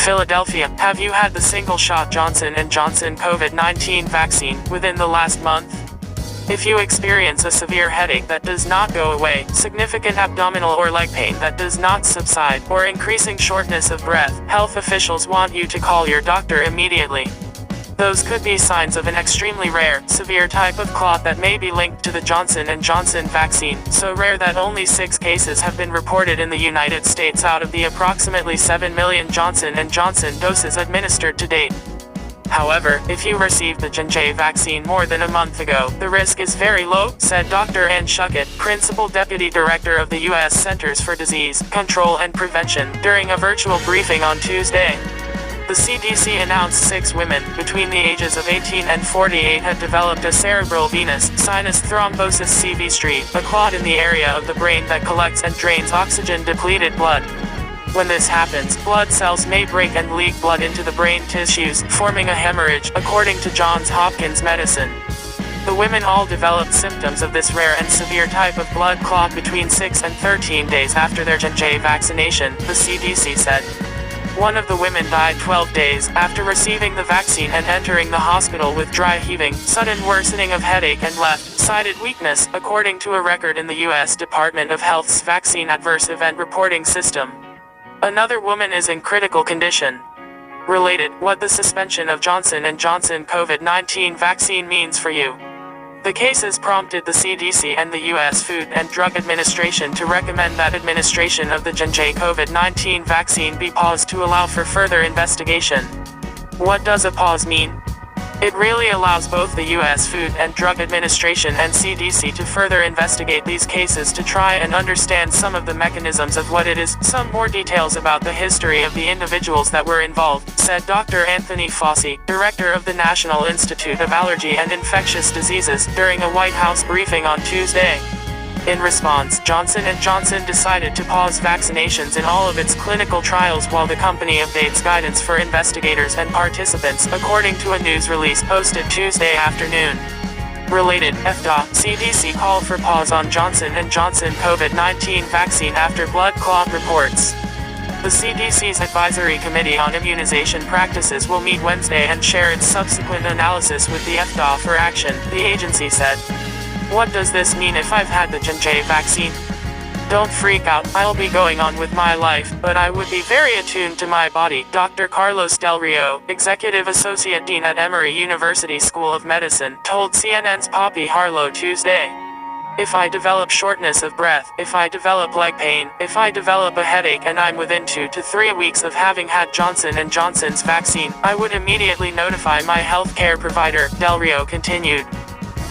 Philadelphia, have you had the single-shot Johnson & Johnson COVID-19 vaccine within the last month? If you experience a severe headache that does not go away, significant abdominal or leg pain that does not subside, or increasing shortness of breath, health officials want you to call your doctor immediately. Those could be signs of an extremely rare, severe type of clot that may be linked to the Johnson & Johnson vaccine, so rare that only 6 cases have been reported in the United States out of the approximately 7 million Johnson & Johnson doses administered to date. However, if you received the J&J vaccine more than a month ago, the risk is very low, said Dr. Ann Schuckett, Principal Deputy Director of the U.S. Centers for Disease Control and Prevention, during a virtual briefing on Tuesday. The CDC announced 6 women, between the ages of 18 and 48 had developed a cerebral venous sinus thrombosis CV street, a clot in the area of the brain that collects and drains oxygen-depleted blood. When this happens, blood cells may break and leak blood into the brain tissues, forming a hemorrhage, according to Johns Hopkins Medicine. The women all developed symptoms of this rare and severe type of blood clot between 6 and 13 days after their J&J vaccination, the CDC said. One of the women died 12 days after receiving the vaccine and entering the hospital with dry heaving, sudden worsening of headache and left-sided weakness, according to a record in the U.S. Department of Health's Vaccine Adverse Event Reporting System. Another woman is in critical condition. Related, what the suspension of Johnson & Johnson COVID-19 vaccine means for you. The cases prompted the CDC and the U.S. Food and Drug Administration to recommend that administration of the J&J COVID-19 vaccine be paused to allow for further investigation. What does a pause mean? It really allows both the U.S. Food and Drug Administration and CDC to further investigate these cases to try and understand some of the mechanisms of what it is, some more details about the history of the individuals that were involved, said Dr. Anthony Fauci, director of the National Institute of Allergy and Infectious Diseases, during a White House briefing on Tuesday. In response, Johnson & Johnson decided to pause vaccinations in all of its clinical trials while the company updates guidance for investigators and participants, according to a news release posted Tuesday afternoon. Related, CDC call for pause on Johnson & Johnson COVID-19 vaccine after blood clot reports. The CDC's Advisory Committee on Immunization Practices will meet Wednesday and share its subsequent analysis with the FDA for action, the agency said. What does this mean if I've had the J&J vaccine? Don't freak out, I'll be going on with my life, but I would be very attuned to my body, Dr. Carlos Del Rio, Executive Associate Dean at Emory University School of Medicine, told CNN's Poppy Harlow Tuesday. If I develop shortness of breath, if I develop leg pain, if I develop a headache and I'm within 2 to 3 weeks of having had Johnson & Johnson's vaccine, I would immediately notify my healthcare provider, Del Rio continued.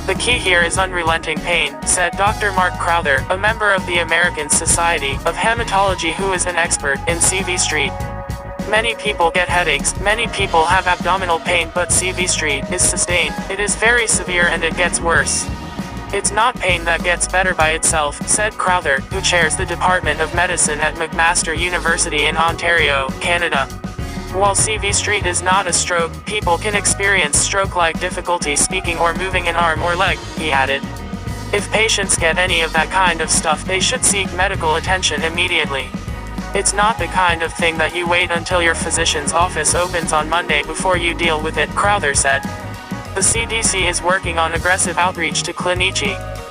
The key here is unrelenting pain, said Dr. Mark Crowther, a member of the American Society of Hematology who is an expert in CV street. Many people get headaches, many people have abdominal pain, but CV street is sustained. It is very severe and it gets worse. It's not pain that gets better by itself, said Crowther, who chairs the Department of Medicine at McMaster University in Ontario, Canada. While CV street is not a stroke, people can experience stroke-like difficulty speaking or moving an arm or leg, he added. If patients get any of that kind of stuff, they should seek medical attention immediately. It's not the kind of thing that you wait until your physician's office opens on Monday before you deal with it, Crowther said. The CDC is working on aggressive outreach to clinicians.